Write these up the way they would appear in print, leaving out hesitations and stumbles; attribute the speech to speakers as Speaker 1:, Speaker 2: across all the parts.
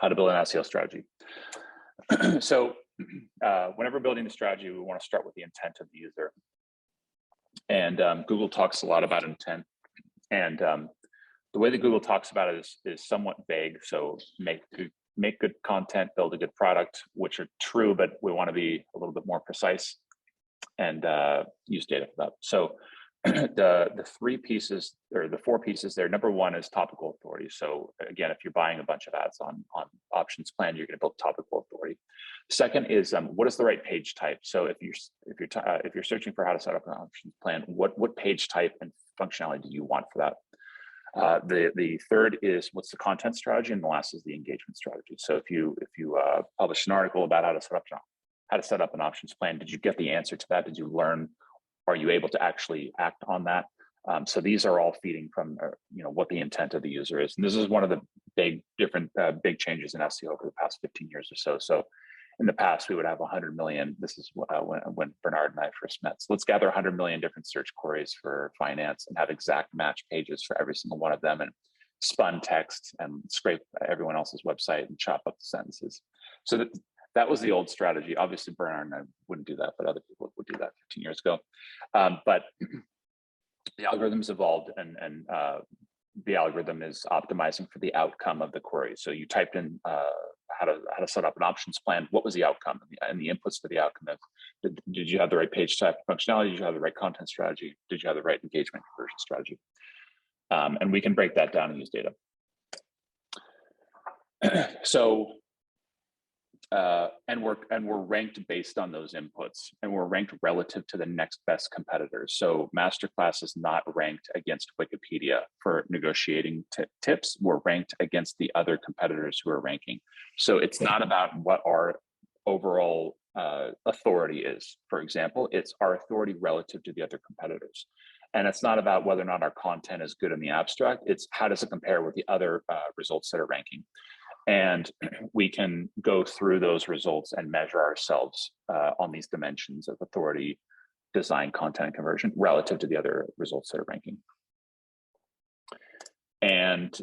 Speaker 1: how to build an SEO strategy. So whenever building a strategy, we want to start with the intent of the user. And Google talks a lot about intent. And the way that Google talks about it is somewhat vague. So make good content, build a good product, which are true, but we want to be a little bit more precise and use data for that. So the three pieces, or the four pieces there, number one is topical authority. So again, if you're buying a bunch of ads on options plan, you're going to build topical authority. Second is what is the right page type? So if you're searching for how to set up an options plan, what page type and functionality do you want for that? The third is what's the content strategy, and the last is the engagement strategy. So if you publish an article about how to set up an options plan, did you get the answer to that? Did you learn? Are you able to actually act on that? So these are all feeding from what the intent of the user is, and this is one of the big changes in SEO over the past 15 years or so. So in the past, we would have 100 million. This is when Bernard and I first met. So let's gather 100 million different search queries for finance and have exact match pages for every single one of them, and spun text and scrape everyone else's website and chop up the sentences. So that was the old strategy. Obviously, Bernard and I wouldn't do that, but other people would do that 15 years ago. But the algorithms evolved, and the algorithm is optimizing for the outcome of the query. So you typed in how to set up an options plan. What was the outcome and the inputs to the outcome? Did you have the right page type functionality? Did you have the right content strategy? Did you have the right engagement conversion strategy? And we can break that down and use data. So and we're ranked based on those inputs, and we're ranked relative to the next best competitors. So MasterClass is not ranked against Wikipedia for negotiating tips. We're ranked against the other competitors who are ranking. So it's not about what our overall authority is. For example, it's our authority relative to the other competitors. And it's not about whether or not our content is good in the abstract. It's how does it compare with the other results that are ranking. And we can go through those results and measure ourselves on these dimensions of authority, design, content, and conversion relative to the other results that are ranking. And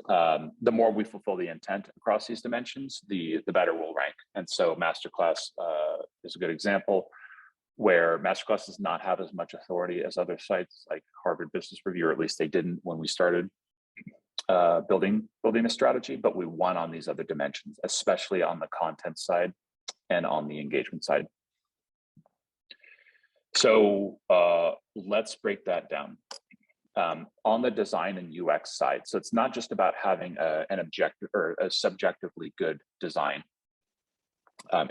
Speaker 1: the more we fulfill the intent across these dimensions, the better we'll rank. And so MasterClass is a good example where MasterClass does not have as much authority as other sites like Harvard Business Review, or at least they didn't when we started building a strategy, but we won on these other dimensions, especially on the content side and on the engagement side. So let's break that down. On the design and UX side, so it's not just about having an objective or a subjectively good design.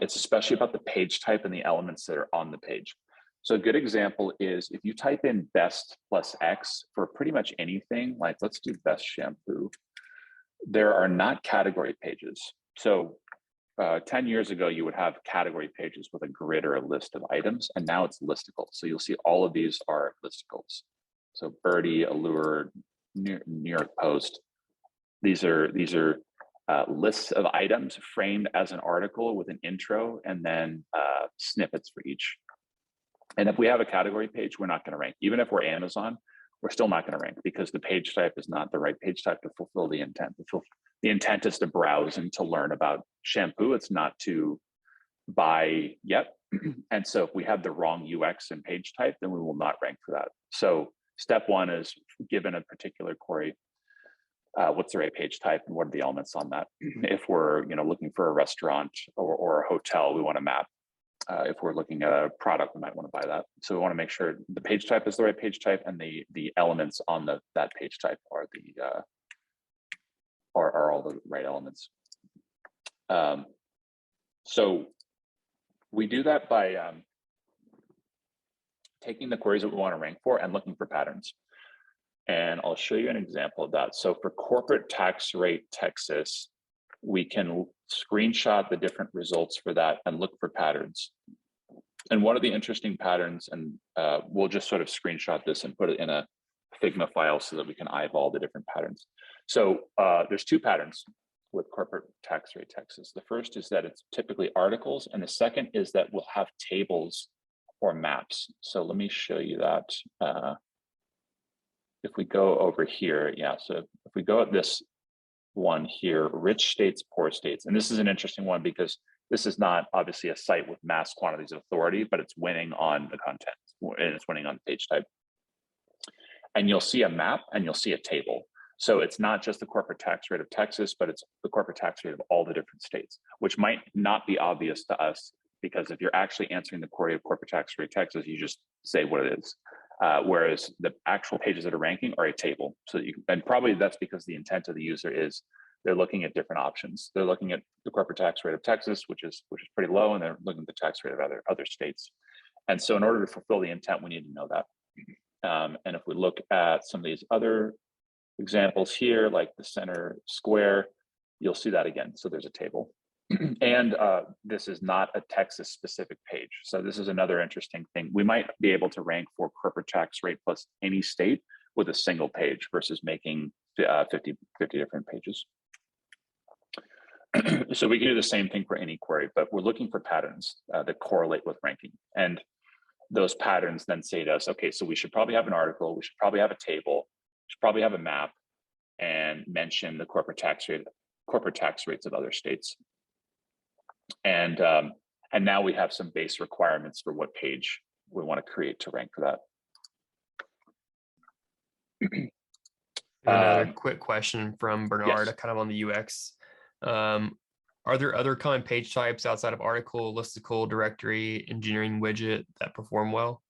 Speaker 1: It's especially about the page type and the elements that are on the page. So a good example is if you type in best plus X for pretty much anything, like let's do best shampoo, there are not category pages. So 10 years ago, you would have category pages with a grid or a list of items, and now it's listicle. So you'll see all of these are listicles. So Birdie, Allure, New York Post, these are lists of items framed as an article with an intro and then snippets for each. And if we have a category page, we're not going to rank. Even if we're Amazon, we're still not going to rank because the page type is not the right page type to fulfill the intent. The intent is to browse and to learn about shampoo. It's not to buy yet. And so if we have the wrong UX and page type, then we will not rank for that. So step one is, given a particular query, what's the right page type and what are the elements on that? If we're looking for a restaurant or a hotel, we want to map. If we're looking at a product, we might want to buy that. So we want to make sure the page type is the right page type, and the elements on that page type are all the right elements. So we do that by taking the queries that we want to rank for and looking for patterns. And I'll show you an example of that. So for corporate tax rate Texas, we can screenshot the different results for that and look for patterns. And one of the interesting patterns, and we'll just sort of screenshot this and put it in a Figma file so that we can eyeball the different patterns. So there's two patterns with corporate tax rate Texas. The first is that it's typically articles, and the second is that we'll have tables or maps. So let me show you that. If we go over here, yeah, so if we go at this one here, rich states, poor states. And this is an interesting one because this is not obviously a site with mass quantities of authority, but it's winning on the content and it's winning on the page type. And you'll see a map and you'll see a table. So it's not just the corporate tax rate of Texas, but it's the corporate tax rate of all the different states, which might not be obvious to us because if you're actually answering the query of corporate tax rate Texas, you just say what it is. Whereas the actual pages that are ranking are a table. So you can, and probably that's because the intent of the user is they're looking at different options. They're looking at the corporate tax rate of Texas, which is pretty low, and they're looking at the tax rate of other states. And so in order to fulfill the intent, we need to know that. And if we look at some of these other examples here, like the center square, you'll see that again. So there's a table. And this is not a Texas specific page. So this is another interesting thing. We might be able to rank for corporate tax rate plus any state with a single page versus making 50 different pages. So we can do the same thing for any query, but we're looking for patterns that correlate with ranking. And those patterns then say to us, okay, so we should probably have an article, we should probably have a table, we should probably have a map, and mention the corporate tax rates of other states. And now we have some base requirements for what page we want to create to rank for that.
Speaker 2: Another quick question from Bernard,
Speaker 1: Yes.
Speaker 2: kind of on the UX. Are there other common page types outside of article, listicle, directory, engineering widget that perform well?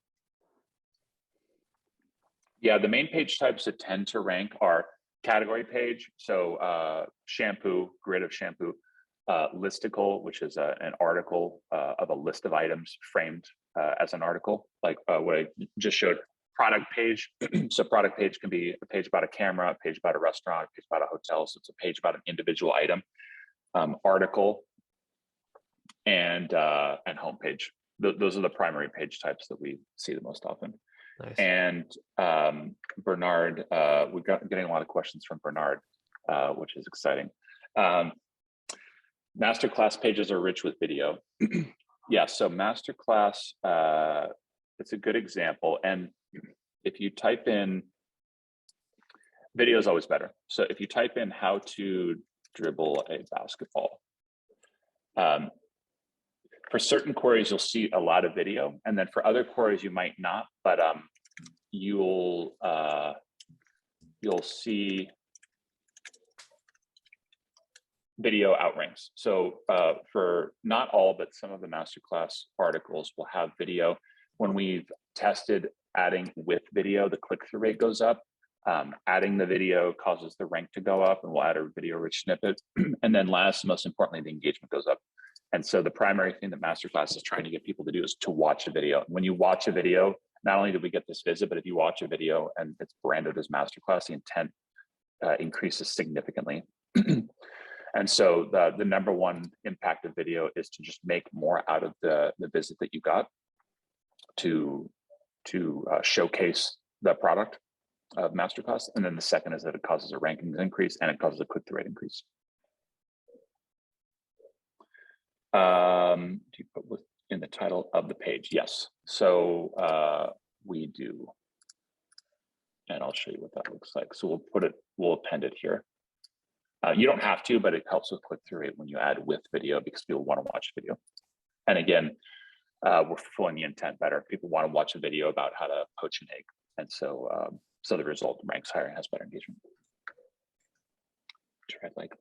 Speaker 1: Yeah, the main page types that tend to rank are category page, so shampoo, grid of shampoo, listicle, which is an article of a list of items framed as an article, like what I just showed. Product page, so product page can be a page about a camera, a page about a restaurant, a page about a hotel, so it's a page about an individual item. Article and homepage. Those are the primary page types that we see the most often.
Speaker 2: Nice.
Speaker 1: And Bernard, we're getting a lot of questions from Bernard, which is exciting. MasterClass pages are rich with video. Yeah, so MasterClass, it's a good example. And if you type in, video is always better. So if you type in how to dribble a basketball, for certain queries, you'll see a lot of video. And then for other queries, you might not, but you'll see video outranks. So for not all, but some of the MasterClass articles will have video. When we've tested adding with video, the click-through rate goes up. Adding the video causes the rank to go up, and we'll add a video rich snippet. And then last, most importantly, the engagement goes up. And so the primary thing that MasterClass is trying to get people to do is to watch a video. When you watch a video, not only do we get this visit, but if you watch a video and it's branded as MasterClass, the intent increases significantly. And so the number one impact of video is to just make more out of the visit that you got, to showcase the product of MasterClass. And then the second is that it causes a rankings increase and it causes a click-through rate increase. Do you put in the title of the page? Yes. So we do. And I'll show you what that looks like. So we'll append it here. You don't have to, but it helps with click-through rate when you add with video because people want to watch video. And again, we're fulfilling the intent better. People want to watch a video about how to poach an egg. And so so the result ranks higher and has better engagement. Try like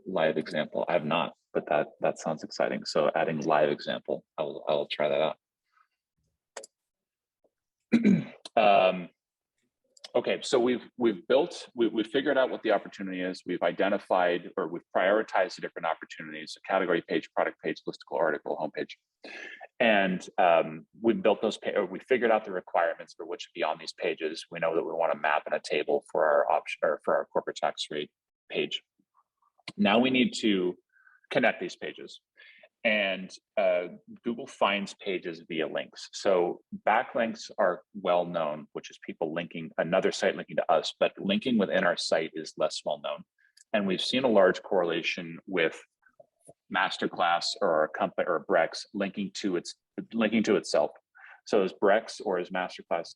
Speaker 1: live example. I have not, but that sounds exciting. So adding live example, I'll try that out. Okay, so we've figured out what the opportunity is. We've identified, or we've prioritized the different opportunities: a category page, product page, listicle, article, homepage, and we built those. We figured out the requirements for which to be on these pages. We know that we want a map and a table for our option, or for our corporate tax rate page. Now we need to connect these pages. And Google finds pages via links. So backlinks are well known, which is people linking another site linking to us, but linking within our site is less well known. And we've seen a large correlation with MasterClass or a company or Brex linking to itself. So as Brex or as MasterClass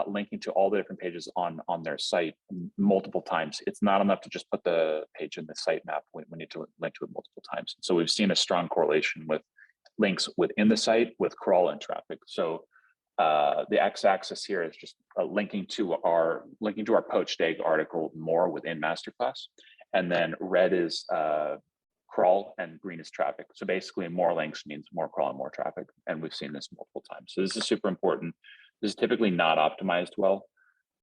Speaker 1: linking to all the different pages on their site multiple times. It's not enough to just put the page in the sitemap. We need to link to it multiple times. So we've seen a strong correlation with links within the site with crawl and traffic. So the x-axis here is just linking to our poached egg article more within MasterClass, and then red is crawl and green is traffic. So basically more links means more crawl and more traffic. And we've seen this multiple times. So this is super important. This is typically not optimized well.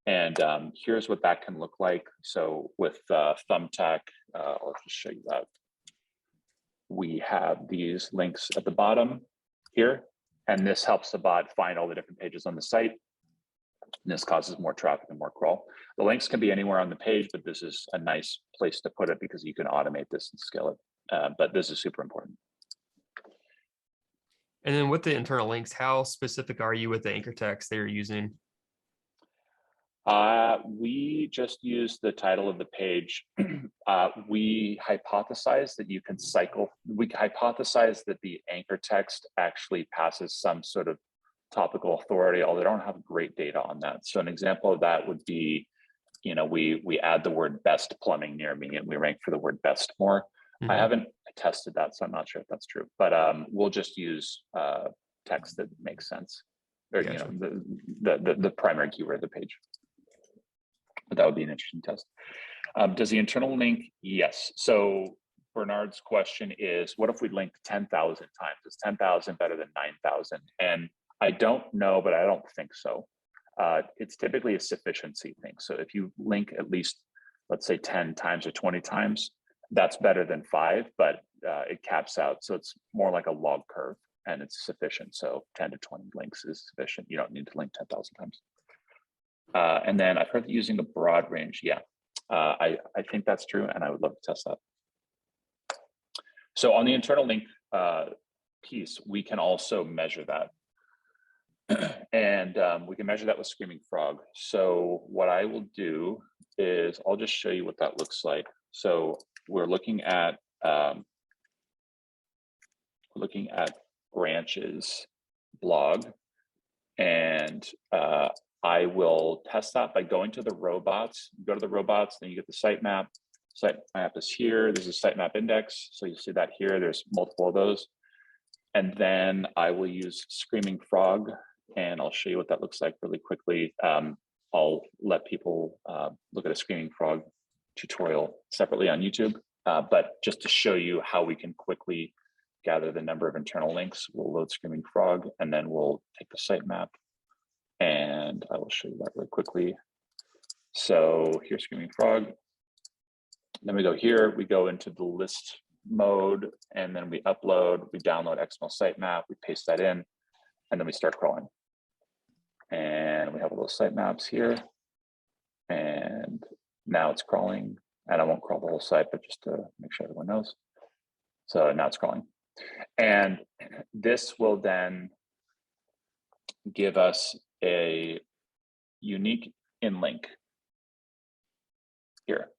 Speaker 1: And here's what that can look like. So with Thumbtack, I'll just show you that. We have these links at the bottom here, and this helps the bot find all the different pages on the site. And this causes more traffic and more crawl. The links can be anywhere on the page, but this is a nice place to put it because you can automate this and scale it. But this is super important.
Speaker 2: And then with the internal links, how specific are you with the anchor text that you're using?
Speaker 1: We just use the title of the page. We hypothesize that you can cycle. We hypothesize that the anchor text actually passes some sort of topical authority, although they don't have great data on that. So an example of that would be, we add the word best plumbing near me and we rank for the word best more. I haven't tested that, so I'm not sure if that's true, but we'll just use text that makes sense, or gotcha. The primary keyword of the page. But that would be an interesting test. Does the internal link? Yes. So Bernard's question is, what if we linked 10,000 times? Is 10,000 better than 9,000? And I don't know, but I don't think so. It's typically a sufficiency thing. So if you link at least, let's say 10 times or 20 times, that's better than 5, but it caps out. So it's more like a log curve and it's sufficient. So 10 to 20 links is sufficient. You don't need to link 10,000 times. And then I've heard that using a broad range. Yeah, I think that's true. And I would love to test that. So on the internal link piece, we can also measure that. And we can measure that with Screaming Frog. So what I will do is I'll just show you what that looks like. So we're looking at Branch's blog, and I will test that by going to the robots. Go to the robots, then you get the sitemap. Sitemap is here. There's a sitemap index, so you see that here. There's multiple of those, and then I will use Screaming Frog, and I'll show you what that looks like really quickly. I'll let people look at a Screaming Frog tutorial separately on YouTube, but just to show you how we can quickly gather the number of internal links, we'll load Screaming Frog, and then we'll take the sitemap, and I will show you that really quickly. So here's Screaming Frog. Then we go here, we go into the list mode, and then we upload, we download XML sitemap, we paste that in, and then we start crawling. And we have all those sitemaps here, and now it's crawling. And I won't crawl the whole site, but just to make sure everyone knows. So now it's crawling. And this will then give us a unique in-link here.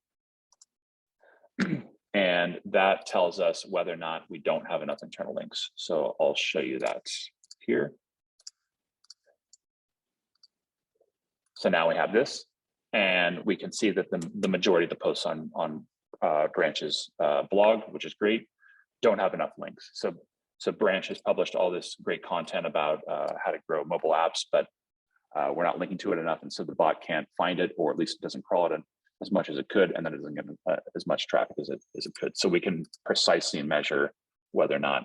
Speaker 1: And that tells us whether or not we don't have enough internal links. So I'll show you that here. So now we have this, and we can see that the majority of the posts on Branch's blog, which is great, don't have enough links. So Branch has published all this great content about how to grow mobile apps, but we're not linking to it enough, and so the bot can't find it, or at least it doesn't crawl it as much as it could, and then it doesn't get as much traffic as it could. So we can precisely measure whether or not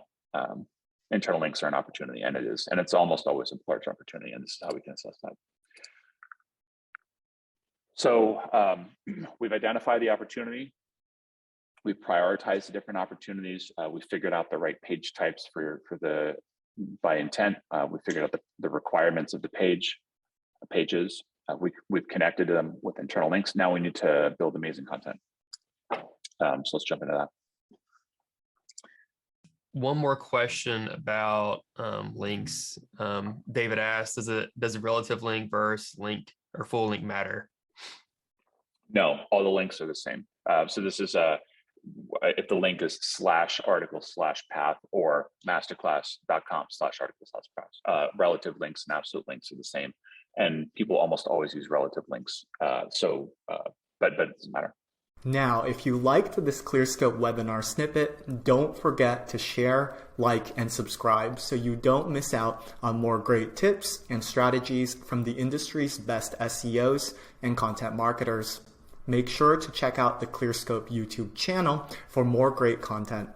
Speaker 1: internal links are an opportunity, and it is, and it's almost always a large opportunity, and this is how we can assess that. So we've identified the opportunity. We've prioritized the different opportunities. We figured out the right page types by intent. We figured out the requirements of the pages. We've connected them with internal links. Now we need to build amazing content. So let's jump into that.
Speaker 2: One more question about links. David asked, does a relative link versus link or full link matter?
Speaker 1: No, all the links are the same. So this is if the link is /article/path or masterclass.com/article/path, relative links and absolute links are the same. and people almost always use relative links. But it doesn't matter.
Speaker 3: Now, if you liked this ClearScope webinar snippet, don't forget to share, like, and subscribe so you don't miss out on more great tips and strategies from the industry's best SEOs and content marketers. Make sure to check out the ClearScope YouTube channel for more great content.